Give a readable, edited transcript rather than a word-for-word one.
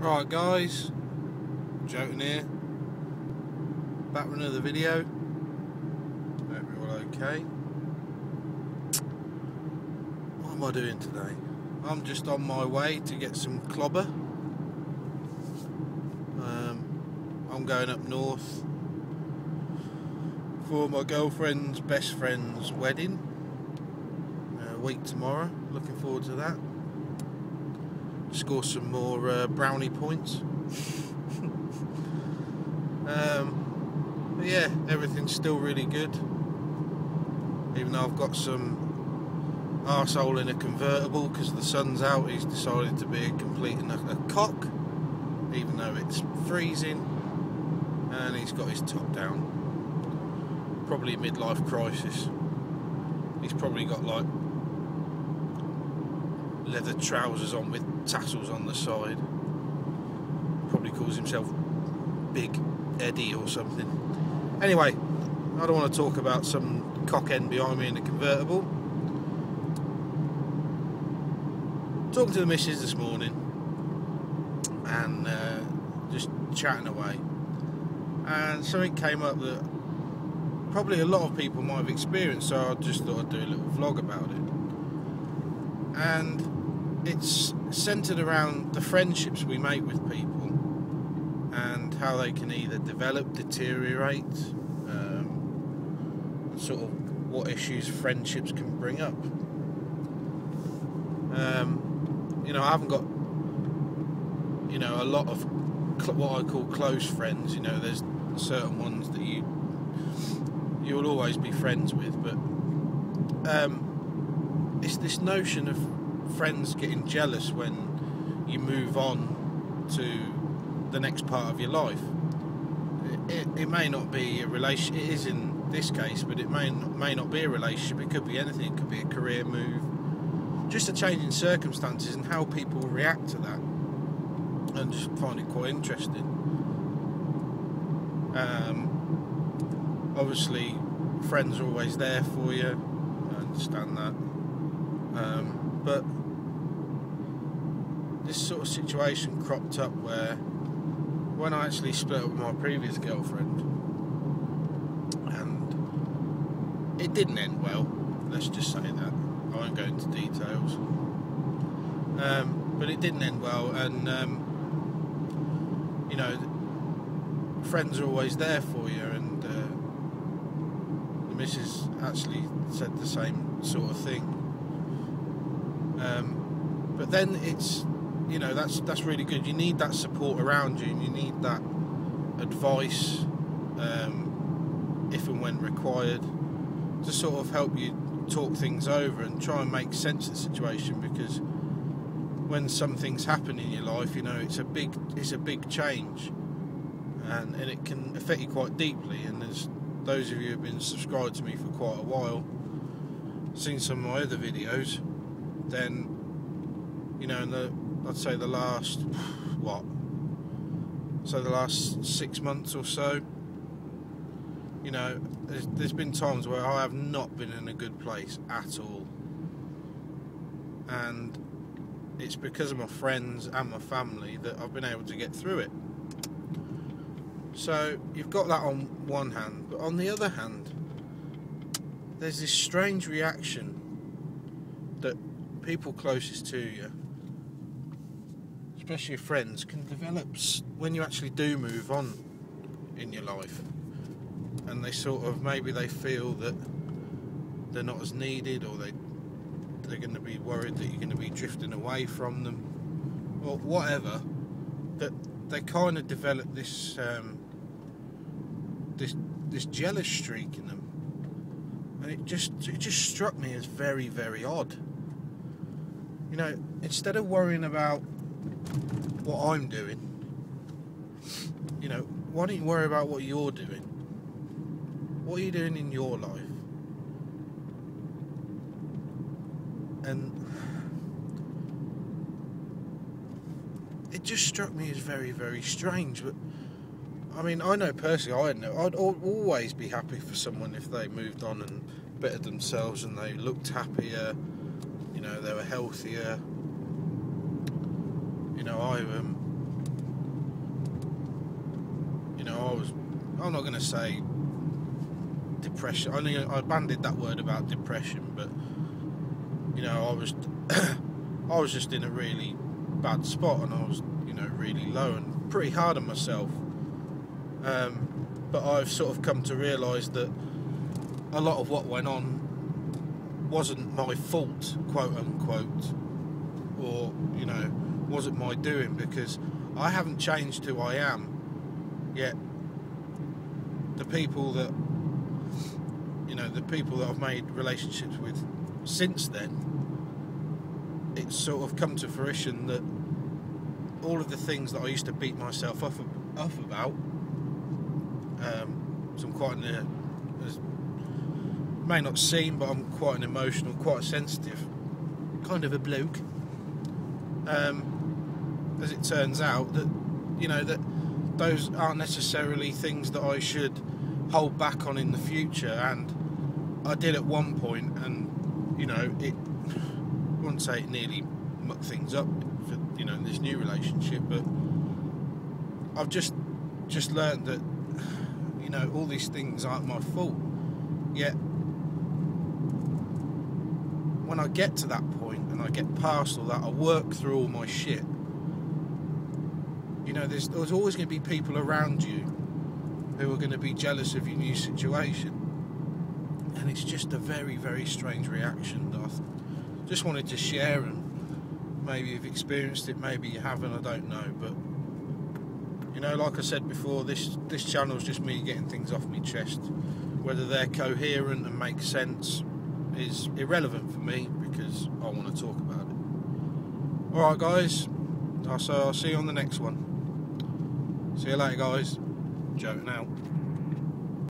Right guys, Jotun here, back with another video. Hope you're all okay. What am I doing today? I'm just on my way to get some clobber. I'm going up north for my girlfriend's best friend's wedding, a week tomorrow. Looking forward to that. Score some more brownie points. But yeah, everything's still really good. Even though I've got some arsehole in a convertible because the sun's out, he's decided to be completing a cock, even though it's freezing, and he's got his top down. Probably a midlife crisis. He's probably got like leather trousers on with tassels on the side. Probably calls himself Big Eddie or something. Anyway, I don't want to talk about some cock end behind me in a convertible. Talking to the missus this morning and just chatting away, and something came up that probably a lot of people might have experienced, so I just thought I'd do a little vlog about it. And it's centred around the friendships we make with people and how they can either develop, deteriorate, sort of what issues friendships can bring up. You know, I haven't got, you know, a lot of what I call close friends. You know, there's certain ones that you will always be friends with, but it's this notion of friends getting jealous when you move on to the next part of your life. It may not be a relation. It is in this case, but it may not be a relationship. It could be anything. It could be a career move, just a change in circumstances, and how people react to that. I just find it quite interesting. Obviously, friends are always there for you. I understand that. But this sort of situation cropped up where, when I actually split up with my previous girlfriend, and it didn't end well, let's just say that. I won't go into details. But it didn't end well, and you know, friends are always there for you, and the missus actually said the same sort of thing. But then it's, you know, that's really good. You need that support around you, and you need that advice, if and when required, to sort of help you talk things over and try and make sense of the situation. Because when some things happen in your life, you know, it's a big change, and it can affect you quite deeply. And there's those of you who have been subscribed to me for quite a while, seen some of my other videos, then, you know, I'd say the last 6 months or so, you know, there's been times where I have not been in a good place at all, and it's because of my friends and my family that I've been able to get through it. So you've got that on one hand, but on the other hand, there's this strange reaction that people closest to you, especially your friends, can develop when you actually do move on in your life, and they sort of, maybe they feel that they're not as needed, or they're going to be worried that you're going to be drifting away from them, or whatever, that they kind of develop this this jealous streak in them, and it just struck me as very, very odd. You know, instead of worrying about what I'm doing, you know, why don't you worry about what you're doing? What are you doing in your life? And it just struck me as very, very strange. But I mean, I know personally, I'd always be happy for someone if they moved on and bettered themselves, and they looked happier, you know, they were healthier. You know, I'm not going to say depression. I bandied that word about depression, but you know, I was just in a really bad spot, and I was, you know, really low and pretty hard on myself. But I've sort of come to realise that a lot of what went on wasn't my fault, quote unquote, or, you know, wasn't my doing, because I haven't changed who I am. Yet the people that, you know, the people that I've made relationships with since then, it's sort of come to fruition that all of the things that I used to beat myself up about, so I'm quite may not seem, but I'm quite an emotional, quite sensitive kind of a bloke. As it turns out, that, you know, that those aren't necessarily things that I should hold back on in the future, and I did at one point, and, you know, I wouldn't say it nearly mucked things up for, you know, this new relationship, but I've just learned that, you know, all these things aren't my fault. Yet when I get to that point and I get past all that, I work through all my shit, you know, there's always going to be people around you who are going to be jealous of your new situation, and it's just a very, very strange reaction that I just wanted to share. And maybe you've experienced it, maybe you haven't, I don't know, but, you know, like I said before, this channel's just me getting things off my chest. Whether they're coherent and make sense is irrelevant for me, because I want to talk about it. Alright guys, I'll see you on the next one. See you later guys. Joking out.